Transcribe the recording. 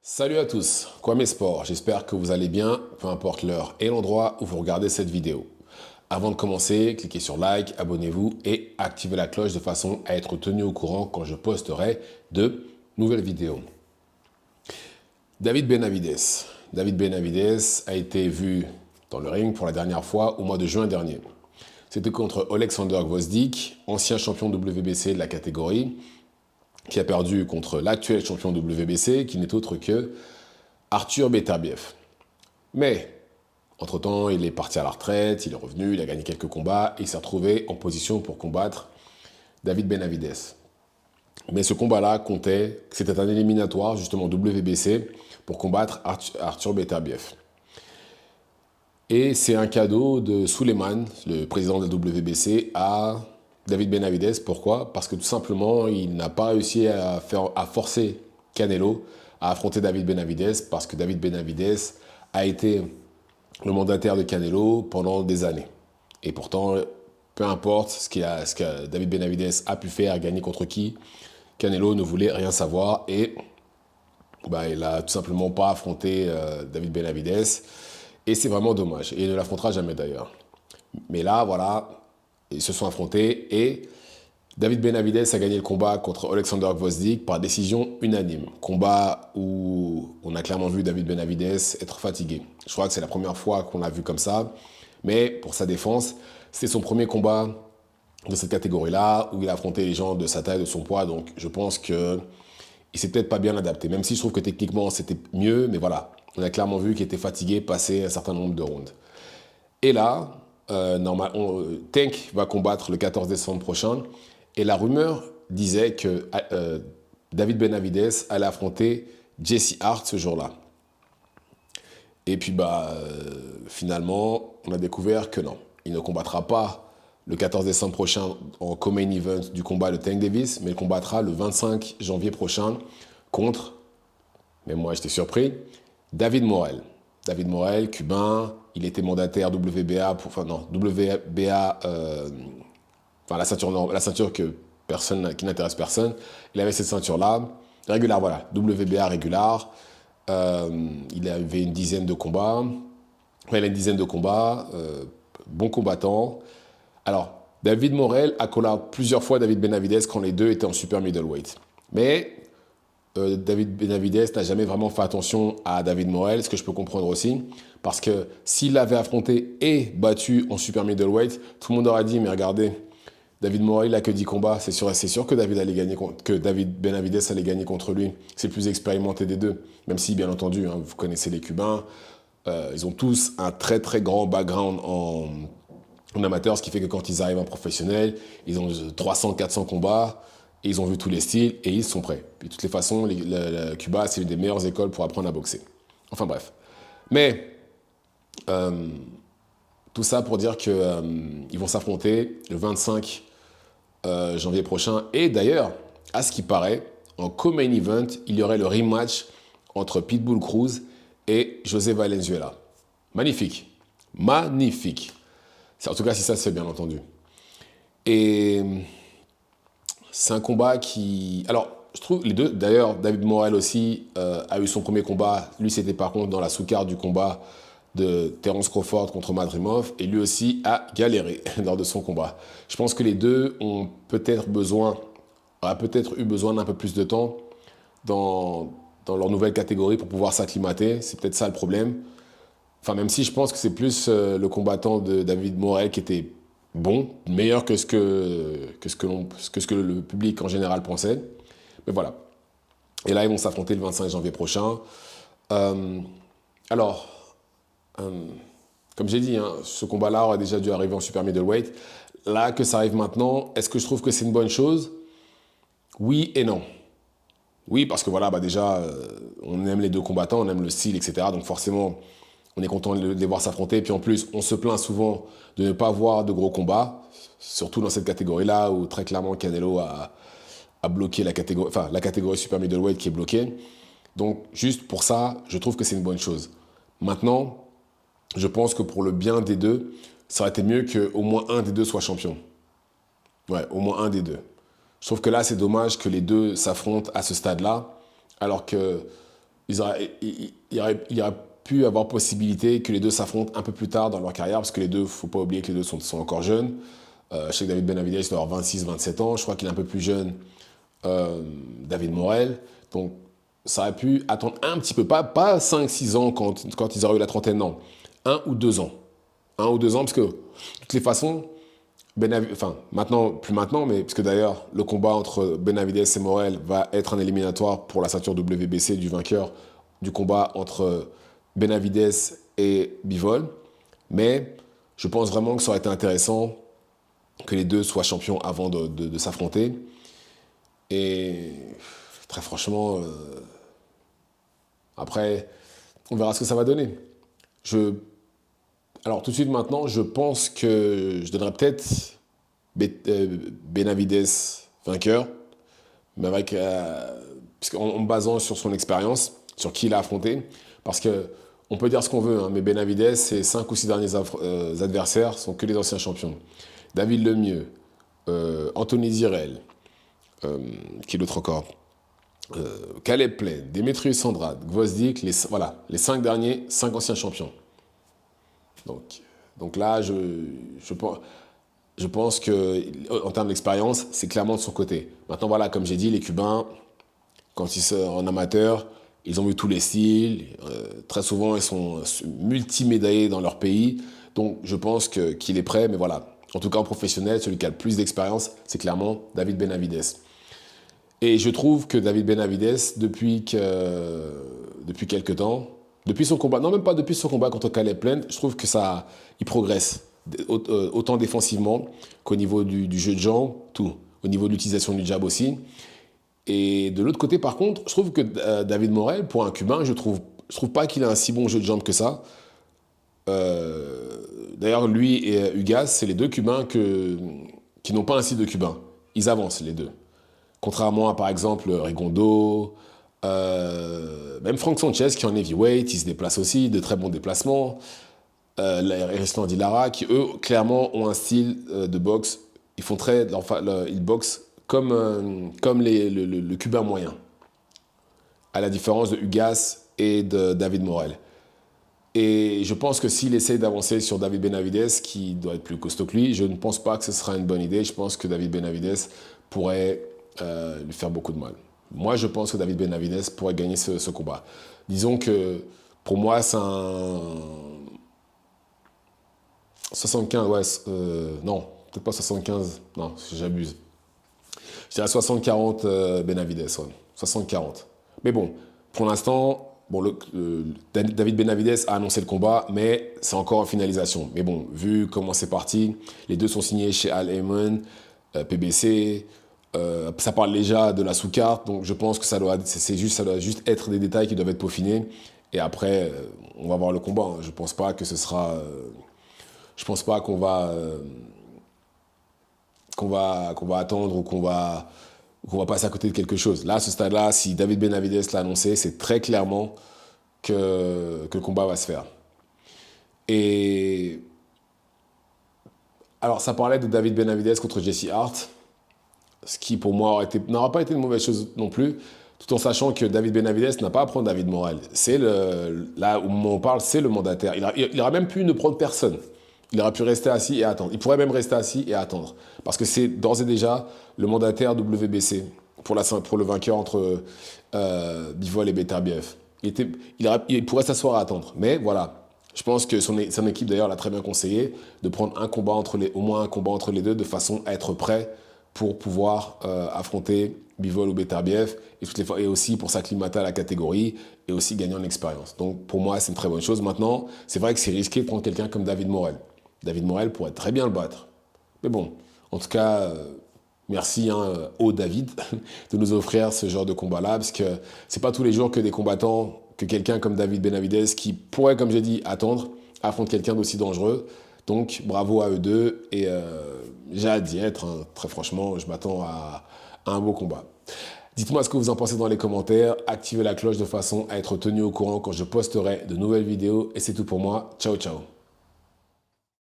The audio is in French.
Salut à tous, Kwame Sport, j'espère que vous allez bien, peu importe l'heure et l'endroit où vous regardez cette vidéo. Avant de commencer, cliquez sur like, abonnez-vous et activez la cloche de façon à être tenu au courant quand je posterai de nouvelles vidéos. David Benavides. David Benavides a été vu dans le ring pour la dernière fois au mois de juin dernier. C'était contre Alexander Gvozdyk, ancien champion WBC de la catégorie, qui a perdu contre l'actuel champion WBC, qui n'est autre que Arthur Beterbiev. Mais, entre-temps, il est parti à la retraite, il est revenu, il a gagné quelques combats et il s'est retrouvé en position pour combattre David Benavides. Mais ce combat-là comptait, c'était un éliminatoire, justement WBC, pour combattre Arthur Beterbiev. Et c'est un cadeau de Suleiman, le président de la WBC, à David Benavides. Pourquoi? Parce que tout simplement, il n'a pas réussi à forcer Canelo à affronter David Benavides, parce que David Benavides a été le mandataire de Canelo pendant des années. Et pourtant, peu importe ce que David Benavides a pu faire, gagner contre qui, Canelo ne voulait rien savoir et il n'a tout simplement pas affronté David Benavides. Et c'est vraiment dommage. Et il ne l'affrontera jamais d'ailleurs. Mais là, voilà, ils se sont affrontés et David Benavides a gagné le combat contre Alexander Gvozdyk par décision unanime. Combat où on a clairement vu David Benavides être fatigué. Je crois que c'est la première fois qu'on l'a vu comme ça. Mais pour sa défense, c'était son premier combat de cette catégorie-là où il a affronté les gens de sa taille, de son poids. Donc je pense qu'il s'est peut-être pas bien adapté. Même si je trouve que techniquement c'était mieux. Mais voilà, on a clairement vu qu'il était fatigué passé un certain nombre de rounds. Et là, Tank va combattre le 14 décembre prochain. Et la rumeur disait que David Benavides allait affronter Jesse Hart ce jour-là. Et puis finalement, on a découvert que non. Il ne combattra pas le 14 décembre prochain en co-main event du combat de Tank Davis, mais il combattra le 25 janvier prochain contre, mais moi j'étais surpris, David Morrell. David Morrell, cubain, il était mandataire WBA, la ceinture qui n'intéresse personne. Il avait cette ceinture-là, régulière, voilà, WBA régulière. Il avait une dizaine de combats. Il a une dizaine de combats, bon combattant. Alors, David Morrell a collé plusieurs fois David Benavides quand les deux étaient en super middleweight. Mais David Benavides n'a jamais vraiment fait attention à David Morrell, ce que je peux comprendre aussi, parce que s'il l'avait affronté et battu en super middleweight, tout le monde aurait dit, mais regardez, David Morrell n'a que 10 combats, c'est sûr que David Benavides allait gagner contre lui. C'est le plus expérimenté des deux, même si, bien entendu, vous connaissez les Cubains, ils ont tous un très très grand background en amateur, ce qui fait que quand ils arrivent en professionnel, ils ont 300, 400 combats, et ils ont vu tous les styles et ils sont prêts. Puis de toutes les façons, Cuba, c'est une des meilleures écoles pour apprendre à boxer. Enfin bref. Mais tout ça pour dire qu'ils vont s'affronter le 25 janvier prochain. Et d'ailleurs, à ce qui paraît, en co-main event, il y aurait le rematch entre Pitbull Cruz et José Valenzuela. Magnifique. Magnifique. En tout cas, si ça se fait, bien entendu. Et c'est un combat qui... Alors, je trouve les deux... D'ailleurs, David Morrell aussi a eu son premier combat. Lui, c'était par contre dans la sous-carte du combat de Terence Crawford contre Madrimov. Et lui aussi a galéré lors de son combat. Je pense que les deux ont peut-être eu besoin d'un peu plus de temps dans leur nouvelle catégorie pour pouvoir s'acclimater. C'est peut-être ça le problème. Enfin, même si je pense que c'est plus le combattant de David Morrell qui était bon, meilleur que ce que le public en général pensait. Mais voilà. Et là, ils vont s'affronter le 25 janvier prochain. Comme j'ai dit, ce combat-là aurait déjà dû arriver en super middleweight. Là, que ça arrive maintenant, est-ce que je trouve que c'est une bonne chose? Oui et non. Oui, parce que voilà, déjà, on aime les deux combattants, on aime le style, etc. Donc forcément, on est content de les voir s'affronter. Puis en plus, on se plaint souvent de ne pas voir de gros combats, surtout dans cette catégorie-là où très clairement Canelo a bloqué la catégorie super middleweight qui est bloquée. Donc juste pour ça, je trouve que c'est une bonne chose. Maintenant, je pense que pour le bien des deux, ça aurait été mieux qu'au moins un des deux soit champion. Ouais, au moins un des deux. Je trouve que là, c'est dommage que les deux s'affrontent à ce stade-là, alors que Il y aurait pu avoir possibilité que les deux s'affrontent un peu plus tard dans leur carrière, parce que les deux, il ne faut pas oublier que les deux sont encore jeunes. Je sais que David Benavidez doit avoir 26-27 ans, je crois qu'il est un peu plus jeune, David Morel. Donc ça aurait pu attendre un petit peu, pas 5-6 ans quand ils auraient eu la trentaine, non. 1 ou 2 ans. 1 ou 2 ans, parce que de toutes les façons, enfin maintenant, plus maintenant, mais parce que d'ailleurs le combat entre Benavidez et Morel va être un éliminatoire pour la ceinture WBC du vainqueur du combat entre Benavidez et Bivol. Mais je pense vraiment que ça aurait été intéressant que les deux soient champions avant de s'affronter. Et très franchement, après, on verra ce que ça va donner. Alors tout de suite maintenant, je pense que je donnerais peut-être Benavidez vainqueur, mais en me basant sur son expérience, sur qui il a affronté. Parce que on peut dire ce qu'on veut, hein, mais Benavidez, ses 5 ou 6 derniers adversaires sont que les anciens champions. David Lemieux, Anthony Zirel, qui est l'autre encore, Caleb Plant, Demetrius Andrade, Gvozdyk, voilà, les 5 derniers, 5 anciens champions. Donc là, je pense qu'en termes d'expérience, c'est clairement de son côté. Maintenant, voilà, comme j'ai dit, les Cubains, quand ils sont en amateur, ils ont vu tous les styles. Très souvent, ils sont multimédaillés dans leur pays. Donc, je pense qu'il est prêt. Mais voilà, en tout cas, en professionnel, celui qui a le plus d'expérience, c'est clairement David Benavidez. Et je trouve que David Benavidez, depuis quelques temps, depuis son combat, non même pas depuis son combat contre Caleb Plant, je trouve que il progresse, autant défensivement qu'au niveau du jeu de jambes, tout, au niveau de l'utilisation du jab aussi. Et de l'autre côté, par contre, je trouve que David Morel, pour un Cubain, je trouve pas qu'il a un si bon jeu de jambes que ça. D'ailleurs, lui et Ugas, c'est les deux Cubains qui n'ont pas un style de Cubain. Ils avancent, les deux. Contrairement à, par exemple, Rigondeaux, même Frank Sanchez, qui est en heavyweight, il se déplace aussi, de très bons déplacements. Erisland Lara, qui eux, clairement, ont un style de boxe. Ils boxent comme le Cubain moyen. À la différence de Ugas et de David Morel. Et je pense que s'il essaye d'avancer sur David Benavidez, qui doit être plus costaud que lui, je ne pense pas que ce sera une bonne idée. Je pense que David Benavidez pourrait lui faire beaucoup de mal. Moi, je pense que David Benavidez pourrait gagner ce combat. Disons que, pour moi, c'est un 75, ouais, non, peut-être pas 75, non, j'abuse. Je dirais 60-40 Benavidez, ouais, 60-40. Mais bon, pour l'instant, David Benavidez a annoncé le combat, mais c'est encore en finalisation. Mais bon, vu comment c'est parti, les deux sont signés chez Al Haymon, PBC, ça parle déjà de la sous-carte, donc je pense que ça doit juste être des détails qui doivent être peaufinés. Et après, on va voir le combat. Hein. Je pense pas que ce sera... je pense pas qu'on va attendre ou qu'on va passer à côté de quelque chose. Là, à ce stade-là, si David Benavidez l'a annoncé, c'est très clairement que le combat va se faire. Et alors, ça parlait de David Benavidez contre Jesse Hart, ce qui pour moi n'aura pas été une mauvaise chose non plus, tout en sachant que David Benavidez n'a pas à prendre David Morel. Là, au moment où on parle, c'est le mandataire. Il aurait même pu ne prendre personne. Il aurait pu rester assis et attendre. Il pourrait même rester assis et attendre. Parce que c'est d'ores et déjà le mandataire WBC pour le vainqueur entre Bivol et Beterbiev. Il pourrait s'asseoir à attendre. Mais voilà, je pense que son équipe d'ailleurs l'a très bien conseillé de prendre au moins un combat entre les deux de façon à être prêt pour pouvoir affronter Bivol ou Beterbiev et aussi pour s'acclimater à la catégorie et aussi gagner en expérience. Donc pour moi, c'est une très bonne chose. Maintenant, c'est vrai que c'est risqué de prendre quelqu'un comme David Morel. David Morel pourrait très bien le battre. Mais bon, en tout cas, merci au David de nous offrir ce genre de combat-là, parce que c'est pas tous les jours que quelqu'un comme David Benavidez, qui pourrait, comme j'ai dit, attendre, affronte quelqu'un d'aussi dangereux. Donc, bravo à eux deux, et j'ai hâte d'y être. Hein. Très franchement, je m'attends à un beau combat. Dites-moi ce que vous en pensez dans les commentaires, activez la cloche de façon à être tenu au courant quand je posterai de nouvelles vidéos, et c'est tout pour moi. Ciao, ciao.